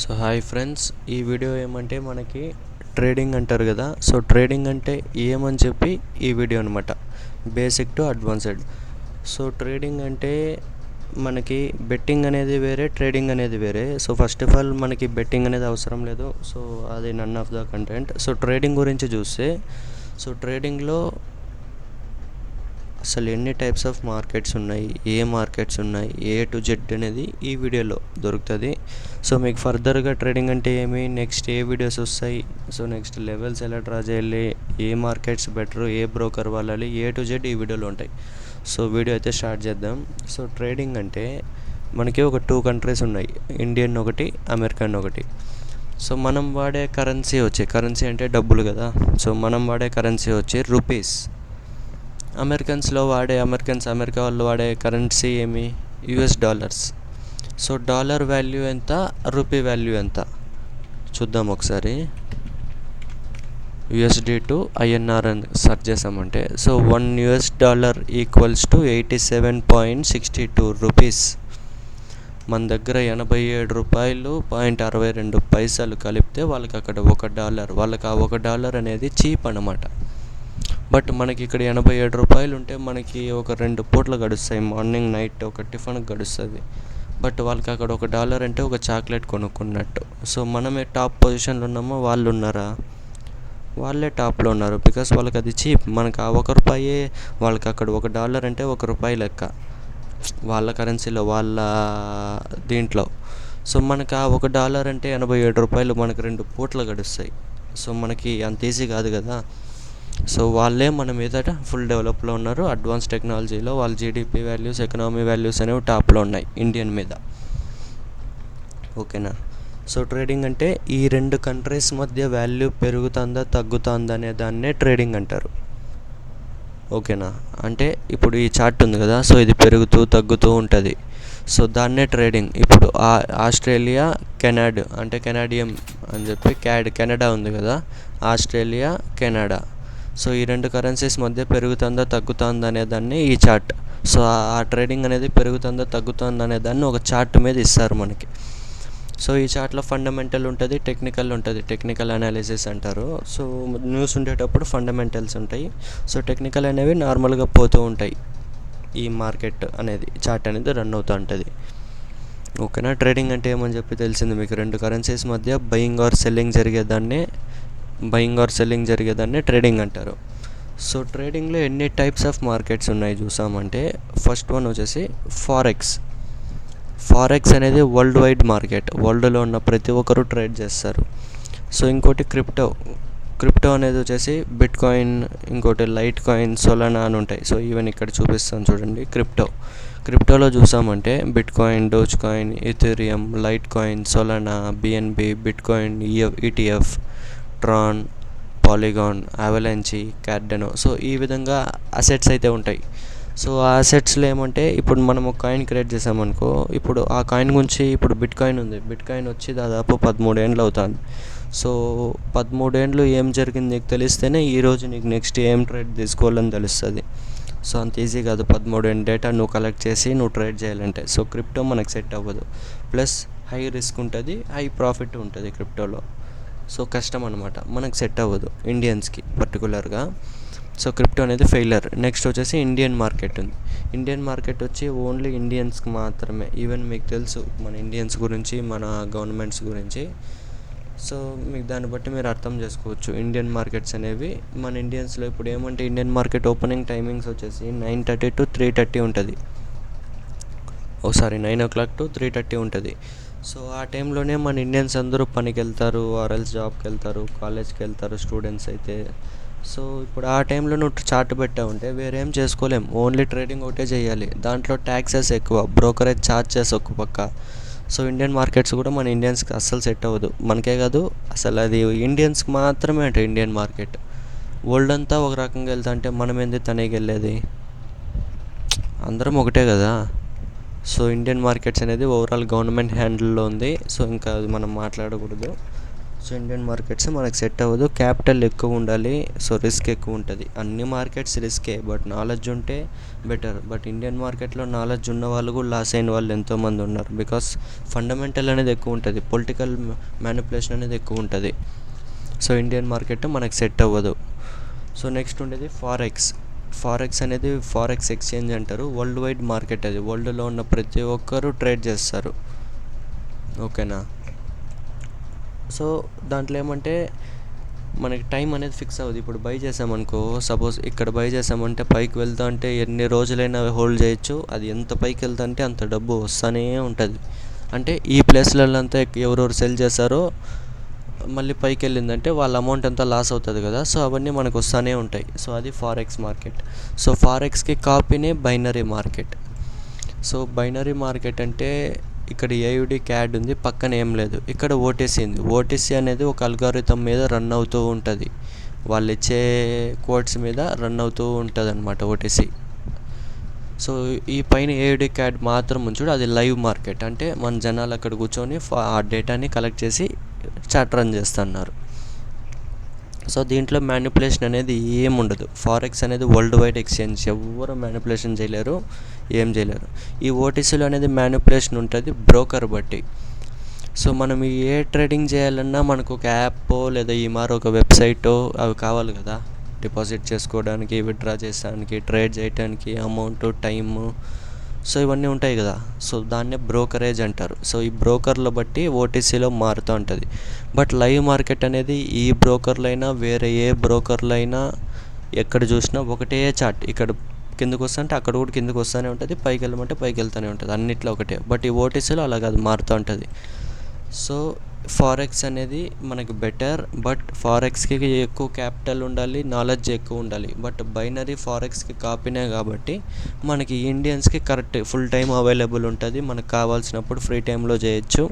So hi friends, ఈ video ఏమంటే మనకి ట్రేడింగ్ అంటారు కదా. సో ట్రేడింగ్ అంటే ఏమని చెప్పి ఈ వీడియో అనమాట, basic to advanced. So trading అంటే మనకి బెట్టింగ్ అనేది వేరే, ట్రేడింగ్ అనేది వేరే. సో ఫస్ట్ ఆఫ్ ఆల్ మనకి బెట్టింగ్ అనేది అవసరం లేదు. సో అది none of the content. So trading గురించి చూస్తే, సో ట్రేడింగ్లో అసలు ఎన్ని టైప్స్ ఆఫ్ మార్కెట్స్ ఉన్నాయి, ఏ మార్కెట్స్ ఉన్నాయి, ఏ టు జెడ్ అనేది ఈ వీడియోలో దొరుకుతుంది. సో మీకు ఫర్దర్గా ట్రేడింగ్ అంటే ఏమి, నెక్స్ట్ ఏ వీడియోస్ వస్తాయి, సో నెక్స్ట్ లెవెల్స్ ఎలా డ్రా చేయాలి, ఏ మార్కెట్స్ బెటర్, ఏ బ్రోకర్ వాళ్ళాలి, ఏ టు జెడ్ ఈ వీడియోలో ఉంటాయి. సో వీడియో అయితే స్టార్ట్ చేద్దాం. సో ట్రేడింగ్ అంటే మనకి ఒక 2 కంట్రీస్ ఉన్నాయి, ఇండియన్ ఒకటి, అమెరికన్ ఒకటి. సో మనం వాడే కరెన్సీ అంటే డబ్బులు కదా. సో మనం వాడే కరెన్సీ వచ్చి రూపీస్. అమెరికా వాళ్ళు వాడే కరెన్సీ ఏమి, US dollars. So dollar value ఎంత, రూపీ వాల్యూ ఎంత చూద్దాం ఒకసారి. యుఎస్డి టు ఐఎన్ఆర్ అని సెర్చ్ చేసామంటే, సో $1 ఈక్వల్స్ టు 87.62 రూపీస్. మన దగ్గర $87.62 కలిపితే వాళ్ళకి అక్కడ $1, వాళ్ళకి ఆ $1 అనేది చీప్ అన్నమాట. బట్ మనకి ఇక్కడ $87 ఉంటే మనకి ఒక 2 పూటలు గడుస్తాయి, మార్నింగ్ నైట్ ఒక టిఫిన్కి గడుస్తుంది. బట్ వాళ్ళకి అక్కడ $1 అంటే ఒక చాక్లెట్ కొనుక్కున్నట్టు. సో మనమే టాప్ పొజిషన్లో ఉన్నామో, వాళ్ళు ఉన్నారా? వాళ్ళే టాప్లో ఉన్నారు, బికాస్ వాళ్ళకి అది చీప్. మనకు ఆ $1, వాళ్ళకి అక్కడ $1 అంటే $1 లెక్క వాళ్ళ కరెన్సీలో, వాళ్ళ దీంట్లో. సో మనకు ఆ $1 అంటే $87, మనకు 2 పూటలు గడుస్తాయి. సో మనకి అంత ఈజీ కాదు కదా. సో వాళ్ళే మన మీద ఫుల్ డెవలప్లో ఉన్నారు, అడ్వాన్స్ టెక్నాలజీలో. వాళ్ళ జీడిపి వాల్యూస్, ఎకనామీ వాల్యూస్ అనేవి టాప్లో ఉన్నాయి ఇండియన్ మీద. ఓకేనా. సో ట్రేడింగ్ అంటే ఈ 2 కంట్రీస్ మధ్య వాల్యూ పెరుగుతుందా తగ్గుతుందా అనే దాన్నే ట్రేడింగ్ అంటారు. ఓకేనా. అంటే ఇప్పుడు ఈ చార్ట్ ఉంది కదా, సో ఇది పెరుగుతూ తగ్గుతూ ఉంటుంది. సో దాన్నే ట్రేడింగ్. ఇప్పుడు ఆస్ట్రేలియా, కెనాడియం అని చెప్పి కెనడా ఉంది కదా, ఆస్ట్రేలియా, కెనడా. సో ఈ 2 కరెన్సీస్ మధ్య పెరుగుతుందా తగ్గుతుందా అనే దాన్ని ఈ చార్ట్. సో ఆ ట్రేడింగ్ అనేది పెరుగుతుందా తగ్గుతుందా అనే దాన్ని ఒక చార్ట్ మీద ఇస్తారు మనకి. సో ఈ చార్ట్లో ఫండమెంటల్ ఉంటుంది, టెక్నికల్ అనాలిసిస్ అంటారు. సో న్యూస్ ఉండేటప్పుడు ఫండమెంటల్స్ ఉంటాయి. సో టెక్నికల్ అనేవి నార్మల్గా పోతూ ఉంటాయి. ఈ మార్కెట్ అనేది, చార్ట్ అనేది రన్ అవుతూ ఉంటుంది. ఓకేనా. ట్రేడింగ్ అంటే ఏమని చెప్పి తెలిసింది మీకు. 2 కరెన్సీస్ మధ్య బయింగ్ ఆర్ సెల్లింగ్ జరిగేదాన్ని ట్రేడింగ్ అంటారు. సో ట్రేడింగ్లో ఎన్ని టైప్స్ ఆఫ్ మార్కెట్స్ ఉన్నాయి చూసామంటే, ఫస్ట్ వన్ వచ్చేసి ఫారెక్స్ అనేది వరల్డ్ వైడ్ మార్కెట్. వరల్డ్లో ఉన్న ప్రతి ఒక్కరు ట్రేడ్ చేస్తారు. సో ఇంకోటి క్రిప్టో అనేది వచ్చేసి బిట్ కాయిన్, ఇంకోటి లైట్ కాయిన్, సొలానా అని ఉంటాయి. సో ఈవెన్ ఇక్కడ చూపిస్తాను చూడండి. క్రిప్టోలో చూసామంటే Bitcoin, Dogecoin, Ethereum, Litecoin, Solana, BNB, Bitcoin, ETF, Tron, Polygon, Avalanche, Cardano. So ఈ విధంగా అసెట్స్ అయితే ఉంటాయి. సో ఆ అసెట్స్లో ఏమంటే, ఇప్పుడు మనం ఒక కాయిన్ క్రియేట్ చేసామనుకో, ఇప్పుడు ఆ కాయిన్ గురించి, ఇప్పుడు బిట్ కాయిన్ ఉంది, బిట్ కాయిన్ వచ్చి దాదాపు 13 ఏండ్లు అవుతుంది. సో 13 ఏండ్లు ఏం జరిగింది నీకు తెలిస్తేనే ఈరోజు నీకు నెక్స్ట్ ఏం ట్రేడ్ తీసుకోవాలని తెలుస్తుంది. సో అంత ఈజీ కాదు 13 ఏండ్ డేటా నువ్వు కలెక్ట్ చేసి నువ్వు ట్రేడ్ చేయాలంటే. సో క్రిప్టో మనకు సెట్ అవ్వదు. ప్లస్ హై రిస్క్ ఉంటుంది, హై ప్రాఫిట్ ఉంటుంది క్రిప్టోలో. సో కష్టం అనమాట, మనకు సెట్ అవ్వదు ఇండియన్స్కి పర్టికులర్గా. సో క్రిప్టో అనేది ఫెయిలర్. నెక్స్ట్ వచ్చేసి ఇండియన్ మార్కెట్ ఉంది. ఇండియన్ మార్కెట్ వచ్చి ఓన్లీ ఇండియన్స్కి మాత్రమే. ఈవెన్ మీకు తెలుసు మన ఇండియన్స్ గురించి, మన గవర్నమెంట్స్ గురించి. సో మీకు దాన్ని బట్టి మీరు అర్థం చేసుకోవచ్చు ఇండియన్ మార్కెట్స్ అనేవి. మన ఇండియన్స్లో ఇప్పుడు ఏమంటే, ఇండియన్ మార్కెట్ ఓపెనింగ్ టైమింగ్స్ వచ్చేసి 9:30 to 3:30 ఉంటుంది. 9 o'clock to 3:30 ఉంటుంది. సో ఆ టైంలోనే మన ఇండియన్స్ అందరూ పనికి వెళ్తారు, ఆర్ఎల్స్ జాబ్కి వెళ్తారు, కాలేజ్కి వెళ్తారు స్టూడెంట్స్ అయితే. సో ఇప్పుడు ఆ టైంలో నువ్వు చార్ట్ పెట్టావంటే వేరేం చేసుకోలేం, ఓన్లీ ట్రేడింగ్ ఒకటే చేయాలి. దాంట్లో ట్యాక్సెస్ ఎక్కువ, బ్రోకరేజ్ ఛార్జెస్ ఒక పక్క. సో ఇండియన్ మార్కెట్స్ కూడా మన ఇండియన్స్కి అస్సలు సెట్ అవ్వదు. మనకే కాదు, అసలు అది ఇండియన్స్కి మాత్రమే అంటే ఇండియన్ మార్కెట్. వరల్డ్ అంతా ఒక రకంగా వెళ్తా అంటే మనం ఎందుకు తనకి వెళ్ళేది, అందరం ఒకటే కదా. సో ఇండియన్ మార్కెట్స్ అనేది ఓవరాల్ గవర్నమెంట్ హ్యాండిల్లో ఉంది. సో ఇంకా అది మనం మాట్లాడకూడదు. సో ఇండియన్ మార్కెట్స్ మనకు సెట్ అవ్వదు, క్యాపిటల్ ఎక్కువ ఉండాలి, సో రిస్క్ ఎక్కువ ఉంటుంది. అన్ని మార్కెట్స్ రిస్కే, బట్ నాలెడ్జ్ ఉంటే బెటర్. బట్ ఇండియన్ మార్కెట్లో నాలెడ్జ్ ఉన్న వాళ్ళు కూడా లాస్ అయిన వాళ్ళు ఎంతోమంది ఉన్నారు. బికాస్ ఫండమెంటల్ అనేది ఎక్కువ ఉంటుంది, పొలిటికల్ మ్యానిపులేషన్ అనేది ఎక్కువ ఉంటుంది. సో ఇండియన్ మార్కెట్ మనకు సెట్ అవ్వదు. సో నెక్స్ట్ ఉండేది ఫారెక్స్ అనేది ఫారెక్స్ ఎక్స్చేంజ్ అంటారు. వరల్డ్ వైడ్ మార్కెట్, అది వరల్డ్లో ఉన్న ప్రతి ఒక్కరు ట్రేడ్ చేస్తారు, ఓకేనా. సో దాంట్లో ఏమంటే మనకి టైం అనేది ఫిక్స్ అవ్వదు. ఇప్పుడు బై చేసామనుకో, సపోజ్ ఇక్కడ బై చేసామంటే పైకి వెళ్తా అంటే ఎన్ని రోజులైనా హోల్డ్ చేయొచ్చు. అది ఎంత పైకి వెళ్తా అంటే అంత డబ్బు వస్తూనే ఉంటుంది. అంటే ఈ ప్లేస్లలో అంతా ఎవరెవరు సెల్ చేస్తారో మళ్ళీ పైకి వెళ్ళిందంటే వాళ్ళ అమౌంట్ అంతా లాస్ అవుతుంది కదా. సో అవన్నీ మనకు వస్తూనే ఉంటాయి. సో అది ఫారెక్స్ మార్కెట్. సో ఫారెక్స్కి కాపీనే binary market. So binary market అంటే ఇక్కడ ఏయుడి క్యాడ్ ఉంది, పక్కన ఏం లేదు. ఇక్కడ ఓటీసీ ఉంది. ఓటీసీ అనేది ఒక అల్గారిథం మీద రన్ అవుతూ ఉంటుంది, వాళ్ళు ఇచ్చే కోడ్స్ మీద రన్ అవుతూ ఉంటుంది అనమాట ఓటీసీ. సో ఈ పైన ఏయుడి క్యాడ్ మాత్రం ఉంచుడు, అది లైవ్ మార్కెట్. అంటే మన జనాలు అక్కడ కూర్చొని ఆ డేటాని కలెక్ట్ చేసి చాట్ రన్ చేస్తున్నారు. సో దీంట్లో మ్యానిపులేషన్ అనేది ఏం ఉండదు. ఫారెక్స్ అనేది వరల్డ్ వైడ్ ఎక్స్చేంజ్, ఎవరు మ్యానిపులేషన్ చేయలేరు, ఏం చేయలేరు. ఈ ఓటీసీలో అనేది మ్యానిపులేషన్ ఉంటుంది బ్రోకర్ బట్టి. సో మనం ఏ ట్రేడింగ్ చేయాలన్నా మనకు ఒక యాప్ లేదా ఒక వెబ్సైటో అవి కావాలి కదా, డిపాజిట్ చేసుకోవడానికి, విత్డ్రా చేయడానికి, ట్రేడ్ చేయడానికి, అమౌంట్, టైము, సో ఇవన్నీ ఉంటాయి కదా. సో దాన్నే బ్రోకరేజ్ అంటారు. సో ఈ బ్రోకర్ల బట్టి ఓటీసీలో మారుతూ ఉంటుంది. బట్ లైవ్ మార్కెట్ అనేది ఈ బ్రోకర్లు అయినా వేరే ఏ బ్రోకర్లు అయినా ఎక్కడ చూసినా ఒకటే చార్ట్. ఇక్కడ కిందకు వస్తా అంటే అక్కడ కూడా కిందకు వస్తూనే ఉంటుంది, పైకి వెళ్ళమంటే పైకి వెళ్తూనే ఉంటుంది, అన్నిట్లో ఒకటే. బట్ ఈ ఓటీసీలో అలా కాదు, మారుతూ ఉంటుంది. సో ఫారెక్స్ అనేది మనకి బెటర్, బట్ ఫారెక్స్కి ఎక్కువ క్యాపిటల్ ఉండాలి, నాలెడ్జ్ ఎక్కువ ఉండాలి. బట్ బైనరీ ఫారెక్స్కి కాపీనే కాబట్టి మనకి ఇండియన్స్కి కరెక్ట్ ఫుల్ టైం అవైలబుల్ ఉంటుంది, మనకు కావాల్సినప్పుడు ఫ్రీ టైంలో చేయొచ్చు.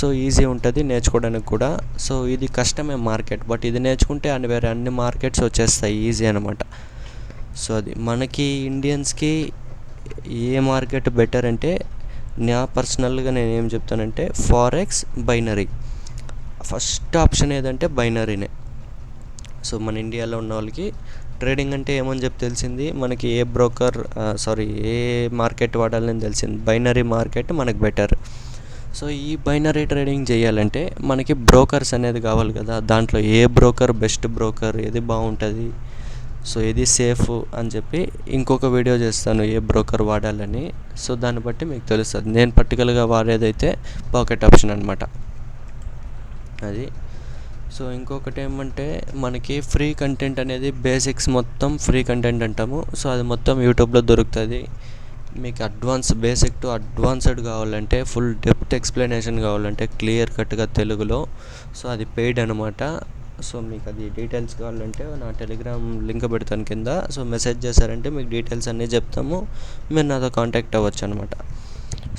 సో ఈజీ ఉంటుంది నేర్చుకోవడానికి కూడా. సో ఇది కష్టమే మార్కెట్, బట్ ఇది నేర్చుకుంటే వేరే అన్ని మార్కెట్స్ వచ్చేస్తాయి ఈజీ అనమాట. సో అది మనకి ఇండియన్స్కి ఏ మార్కెట్ బెటర్ అంటే, నా పర్సనల్గా నేను ఏం చెప్తానంటే ఫారెక్స్, బైనరీ. ఫస్ట్ ఆప్షన్ ఏదంటే బైనరీనే. సో మన ఇండియాలో ఉన్న వాళ్ళకి ట్రేడింగ్ అంటే ఏమని చెప్పి తెలిసింది, మనకి ఏ మార్కెట్ వాడాలని తెలిసింది. బైనరీ మార్కెట్ మనకు బెటర్. సో ఈ బైనరీ ట్రేడింగ్ చేయాలంటే మనకి బ్రోకర్స్ అనేది కావాలి కదా. దాంట్లో ఏ బ్రోకర్ బెస్ట్ బ్రోకర్, ఏది బాగుంటుంది, సో ఇది సేఫ్ అని చెప్పి ఇంకొక వీడియో చేస్తాను ఏ బ్రోకర్ వాడాలని. సో దాన్ని బట్టి మీకు తెలుస్తుంది. నేను పర్టికులర్గా వాడేదైతే పాకెట్ ఆప్షన్ అనమాట అది. సో ఇంకొకటి ఏమంటే మనకి ఫ్రీ కంటెంట్ అనేది బేసిక్స్ మొత్తం ఫ్రీ కంటెంట్ అంటాము. సో అది మొత్తం యూట్యూబ్లో దొరుకుతుంది. మీకు బేసిక్ టు అడ్వాన్స్డ్ కావాలంటే, ఫుల్ డెప్త్ ఎక్స్ప్లెనేషన్ కావాలంటే క్లియర్ కట్గా తెలుగులో, సో అది పెయిడ్ అనమాట. సో మీకు అది డీటెయిల్స్ కావాలంటే నా టెలిగ్రామ్ లింక్ పెడతాను కింద. సో మెసేజ్ చేశారంటే మీకు డీటెయిల్స్ అన్నీ చెప్తాము, మీరు నాతో కాంటాక్ట్ అవ్వచ్చు అనమాట.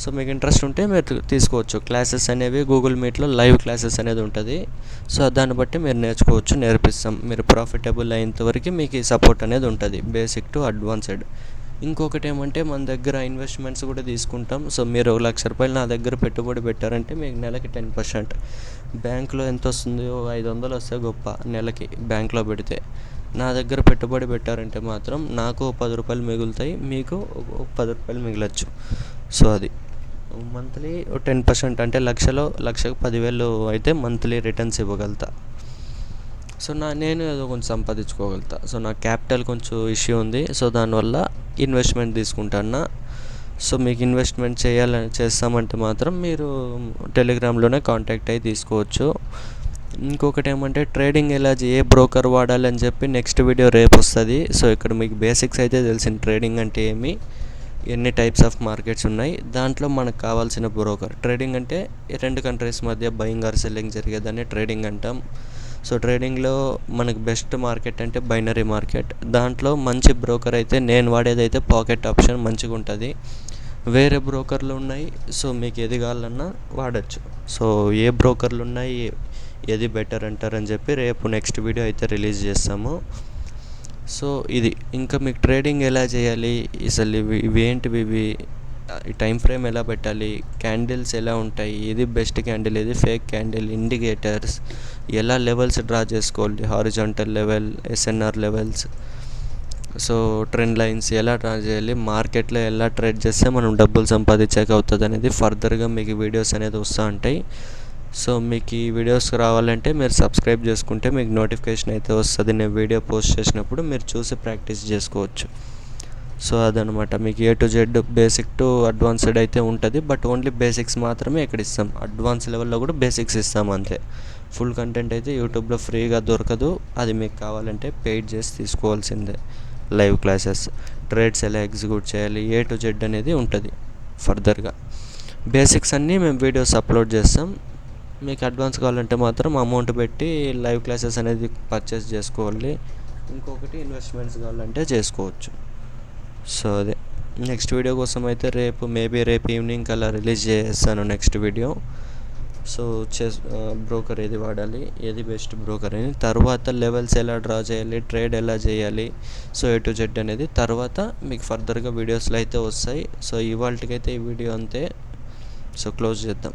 సో మీకు ఇంట్రెస్ట్ ఉంటే మీరు తీసుకోవచ్చు. క్లాసెస్ అనేవి గూగుల్ మీట్లో లైవ్ క్లాసెస్ అనేది ఉంటుంది. సో దాన్ని బట్టి మీరు నేర్పిస్తాం. మీరు ప్రాఫిటబుల్ అయ్యేంతవరకు మీకు ఈ సపోర్ట్ అనేది ఉంటుంది, బేసిక్ టు అడ్వాన్స్డ్. ఇంకొకటి ఏమంటే మన దగ్గర ఇన్వెస్ట్మెంట్స్ కూడా తీసుకుంటాం. సో మీరు ₹1,00,000 నా దగ్గర పెట్టుబడి పెట్టారంటే మీకు నెలకి 10%. బ్యాంకులో ఎంత వస్తుంది, 500 వస్తే గొప్ప నెలకి బ్యాంకులో పెడితే. నా దగ్గర పెట్టుబడి పెట్టారంటే మాత్రం నాకు ₹10 మిగులుతాయి, మీకు ₹10 మిగలచ్చు. సో అది మంత్లీ 10%, అంటే లక్షకు 10,000 అయితే మంత్లీ రిటర్న్స్ ఇవ్వగలుగుతా. సో నేను ఏదో కొంచెం సంపాదించుకోగలుగుతా. సో నా క్యాపిటల్ కొంచెం ఇష్యూ ఉంది. సో దానివల్ల ఇన్వెస్ట్మెంట్ తీసుకుంటాను. సో మీకు ఇన్వెస్ట్మెంట్ చేస్తామంటే మాత్రం మీరు టెలిగ్రామ్లోనే కాంటాక్ట్ అయ్యి తీసుకోవచ్చు. ఇంకొకటి ఏమంటే ట్రేడింగ్ ఏ బ్రోకర్ వాడాలి అని చెప్పి నెక్స్ట్ వీడియో రేపు వస్తుంది. సో ఇక్కడ మీకు బేసిక్స్ అయితే తెలిసింది, ట్రేడింగ్ అంటే ఏమి, ఎన్ని టైప్స్ ఆఫ్ మార్కెట్స్ ఉన్నాయి, దాంట్లో మనకు కావాల్సిన బ్రోకర్. ట్రేడింగ్ అంటే 2 కంట్రీస్ మధ్య బయింగ్ ఆర్ సెల్లింగ్ జరిగేదాన్ని ట్రేడింగ్ అంటాం. సో ట్రేడింగ్లో మనకు బెస్ట్ మార్కెట్ అంటే బైనరీ మార్కెట్. దాంట్లో మంచి బ్రోకర్ అయితే నేను వాడేదైతే పాకెట్ ఆప్షన్ మంచిగా ఉంటుంది. వేరే బ్రోకర్లు ఉన్నాయి, సో మీకు ఏది కావాలన్నా వాడచ్చు. సో ఏ బ్రోకర్లు ఉన్నాయి, ఏది బెటర్ అంటారని చెప్పి రేపు నెక్స్ట్ వీడియో అయితే రిలీజ్ చేస్తాము. సో ఇది ఇంకా మీకు ట్రేడింగ్ ఎలా చేయాలి, అసలు ఇవి ఈ టైం ఫ్రేమ్ ఎలా పెట్టాలి, క్యాండిల్స్ ఎలా ఉంటాయి, ఇది బెస్ట్ క్యాండిల్, ఇది ఫేక్ క్యాండిల్, ఇండికేటర్స్, ఎలా లెవెల్స్ డ్రా చేసుకోవాలి, horizontal level, SNR levels, so trend lines ఎలా డ్రా చేయాలి, మార్కెట్లో ఎలా ట్రేడ్ చేస్తే మనం డబ్బులు సంపాదించాక అవుతుంది అనేది ఫర్దర్గా మీకు వీడియోస్ అనేది వస్తూ ఉంటాయి. సో మీకు ఈ వీడియోస్ రావాలంటే మీరు సబ్స్క్రైబ్ చేసుకుంటే మీకు నోటిఫికేషన్ అయితే వస్తుంది. నేను వీడియో పోస్ట్ చేసినప్పుడు మీరు చూసి ప్రాక్టీస్ చేసుకోవచ్చు. సో అదనమాట, మీకు A to Z basic to advanced అయితే ఉంటుంది. బట్ ఓన్లీ బేసిక్స్ మాత్రమే ఇక్కడ ఇస్తాం. అడ్వాన్స్ లెవెల్లో కూడా బేసిక్స్ ఇస్తాం అంతే. ఫుల్ కంటెంట్ అయితే యూట్యూబ్లో ఫ్రీగా దొరకదు. అది మీకు కావాలంటే పెయిడ్ చేసి తీసుకోవాల్సిందే. లైవ్ క్లాసెస్, ట్రేడ్స్ ఎలా ఎగ్జిక్యూట్ చేయాలి, A to Z అనేది ఉంటుంది ఫర్దర్గా. బేసిక్స్ అన్నీ మేము వీడియోస్ అప్లోడ్ చేస్తాం. మీకు అడ్వాన్స్ కావాలంటే మాత్రం అమౌంట్ పెట్టి లైవ్ క్లాసెస్ అనేది పర్చేస్ చేసుకోవాలి. ఇంకొకటి ఇన్వెస్ట్మెంట్స్ కావాలంటే చేసుకోవచ్చు. సో అదే, నెక్స్ట్ వీడియో కోసం అయితే రేపు ఈవినింగ్ అలా రిలీజ్ చేస్తాను నెక్స్ట్ వీడియో. సో బ్రోకర్ ఏది వాడాలి, ఏది బెస్ట్ బ్రోకర్ అని, తర్వాత లెవెల్స్ ఎలా డ్రా చేయాలి, ట్రేడ్ ఎలా చేయాలి, సో A to Z అనేది తర్వాత మీకు ఫర్దర్గా వీడియోస్లో అయితే వస్తాయి. సో ఇవాళకైతే ఈ వీడియో అంతే. సో క్లోజ్ చేద్దాం.